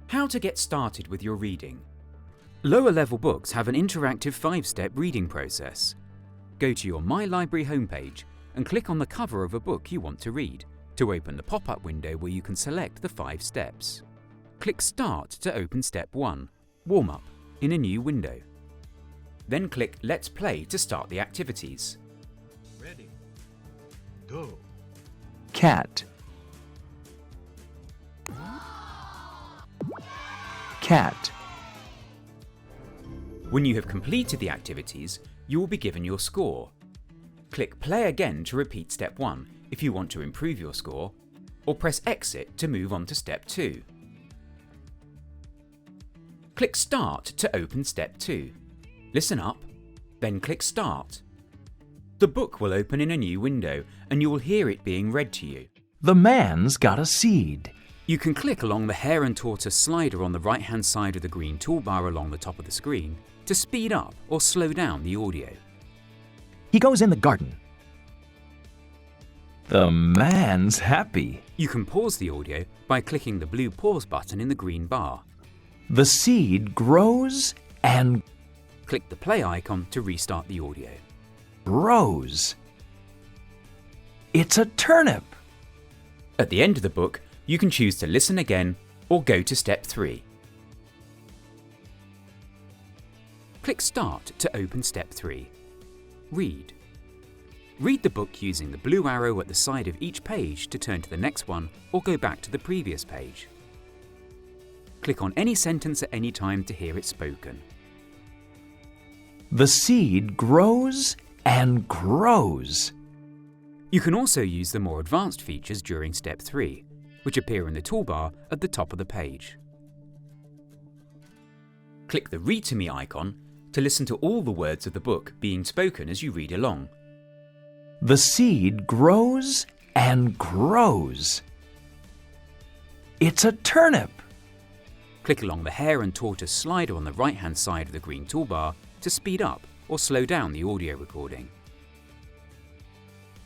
How to get started with your reading. Lower level books have an interactive 5-step reading process. Go to your My Library homepage and click on the cover of a book you want to read to open the pop-up window where you can select the 5 steps. Click Start to open Step 1, Warm Up, in a new window. Then click Let's Play to start the activities. Ready. Go. Cat. Cat. When you have completed the activities, you will be given your score. Click Play again to repeat Step 1 if you want to improve your score, or press Exit to move on to Step 2. Click Start to open Step 2. Listen up, then click Start. The book will open in a new window and you will hear it being read to you. The man's got a seed. You can click along the hare and tortoise slider on the right-hand side of the green toolbar along the top of the screen to speed up or slow down the audio. He goes in the garden. The man's happy. You can pause the audio by clicking the blue pause button in the green bar. The seed grows and Click the play icon to restart the audio. grows. It's a turnip. At the end of the book, you can choose to listen again or go to Step 3. Click Start to open Step 3. Read. Read the book using the blue arrow at the side of each page to turn to the next one or go back to the previous page. Click on any sentence at any time to hear it spoken. The seed grows and grows. You can also use the more advanced features during Step 3, which appear in the toolbar at the top of the page. Click the Read to Me icon to listen to all the words of the book being spoken as you read along. The seed grows and grows. It's a turnip. Click along the hare and tortoise slider on the right-hand side of the green toolbar to speed up or slow down the audio recording.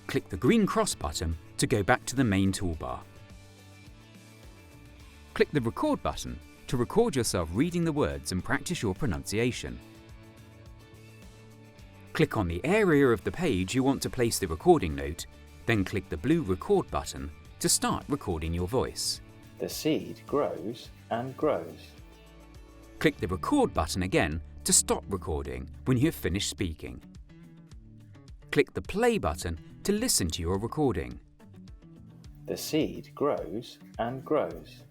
Click the green cross button to go back to the main toolbar. Click the record button to record yourself reading the words and practice your pronunciation. Click on the area of the page you want to place the recording note, then click the blue record button to start recording your voice. The seed grows and grows. Click the record button again to stop recording when you have finished speaking. Click the play button to listen to your recording. The seed grows and grows.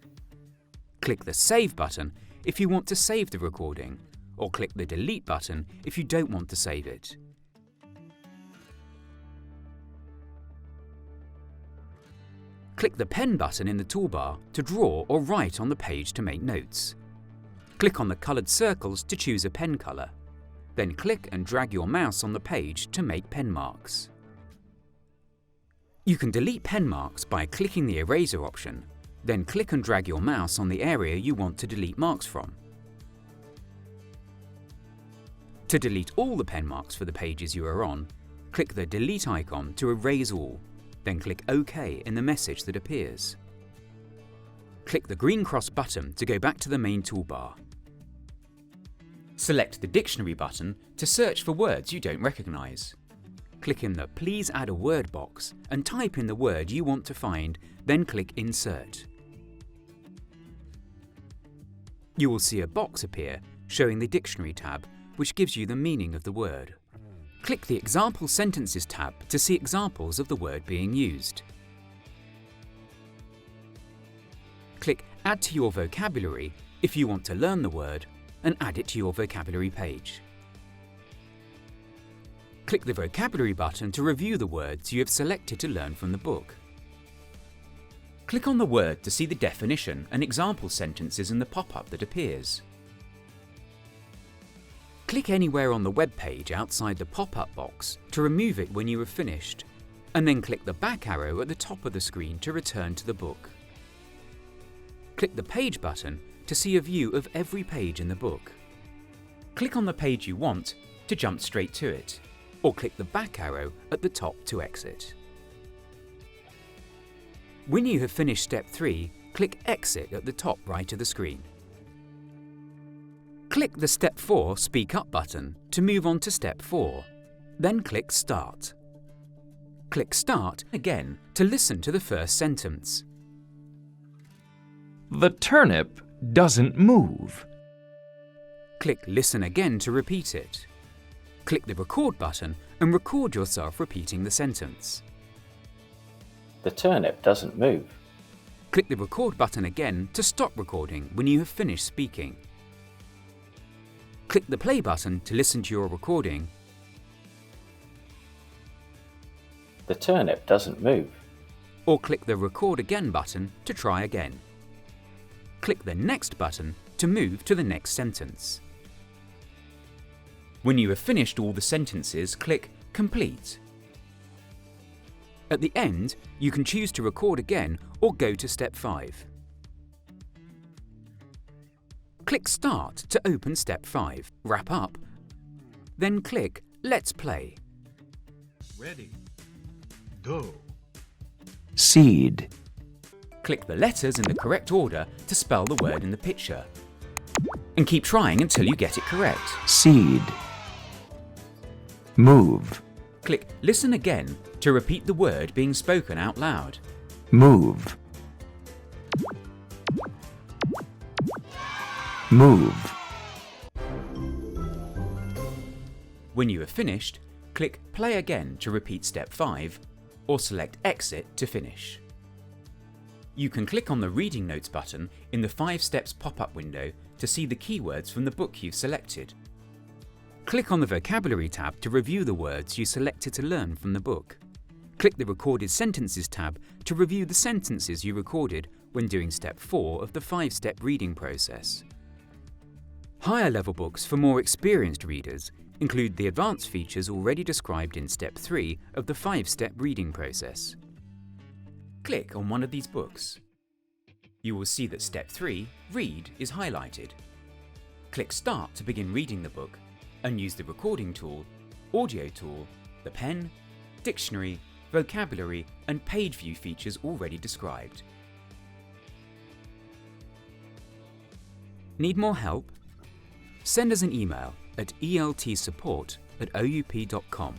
Click the save button if you want to save the recording, or click the delete button if you don't want to save it. Click the pen button in the toolbar to draw or write on the page to make notes. Click on the coloured circles to choose a pen colour. Then click and drag your mouse on the page to make pen marks. You can delete pen marks by clicking the eraser option, then click and drag your mouse on the area you want to delete marks from. To delete all the pen marks for the pages you are on, click the delete icon to erase all, then click OK in the message that appears. Click the green cross button to go back to the main toolbar. Select the dictionary button to search for words you don't recognise. Click in the Please Add a Word box and type in the word you want to find, then click Insert. You will see a box appear showing the Dictionary tab, which gives you the meaning of the word. Click the Example Sentences tab to see examples of the word being used. Click Add to your vocabulary if you want to learn the word and add it to your vocabulary page. Click the vocabulary button to review the words you have selected to learn from the book. Click on the word to see the definition and example sentences in the pop-up that appears. Click anywhere on the web page outside the pop-up box to remove it when you have finished, and then click the back arrow at the top of the screen to return to the book. Click the Page button to see a view of every page in the book. Click on the page you want to jump straight to it, or click the back arrow at the top to exit. When you have finished Step 3, click Exit at the top right of the screen. Click the Step 4 Speak Up button to move on to Step 4. Then click Start. Click Start again to listen to the first sentence. The turnip doesn't move. Click Listen again to repeat it. Click the Record button and record yourself repeating the sentence. The turnip doesn't move. Click the Record button again to stop recording when you have finished speaking. Click the Play button to listen to your recording. The turnip doesn't move. Or click the Record Again button to try again. Click the Next button to move to the next sentence. When you have finished all the sentences, click Complete. At the end, you can choose to record again or go to Step 5. Click Start to open Step 5, Wrap Up, then click Let's Play. Ready. Go. Seed. Click the letters in the correct order to spell the word in the picture. And keep trying until you get it correct. Seed. Move. Click Listen again to repeat the word being spoken out loud. Move. Move. When you have finished, click Play again to repeat Step 5 or select Exit to finish. You can click on the Reading Notes button in the 5 Steps pop-up window to see the keywords from the book you've selected. Click on the Vocabulary tab to review the words you selected to learn from the book. Click the Recorded Sentences tab to review the sentences you recorded when doing Step 4 of the 5-step reading process. Higher level books for more experienced readers include the advanced features already described in Step 3 of the 5-step reading process. Click on one of these books. You will see that Step 3, Read, is highlighted. Click Start to begin reading the book and use the Recording tool, Audio tool, the pen, dictionary, vocabulary and page view features already described. Need more help? Send us an email at eltsupport@oup.com.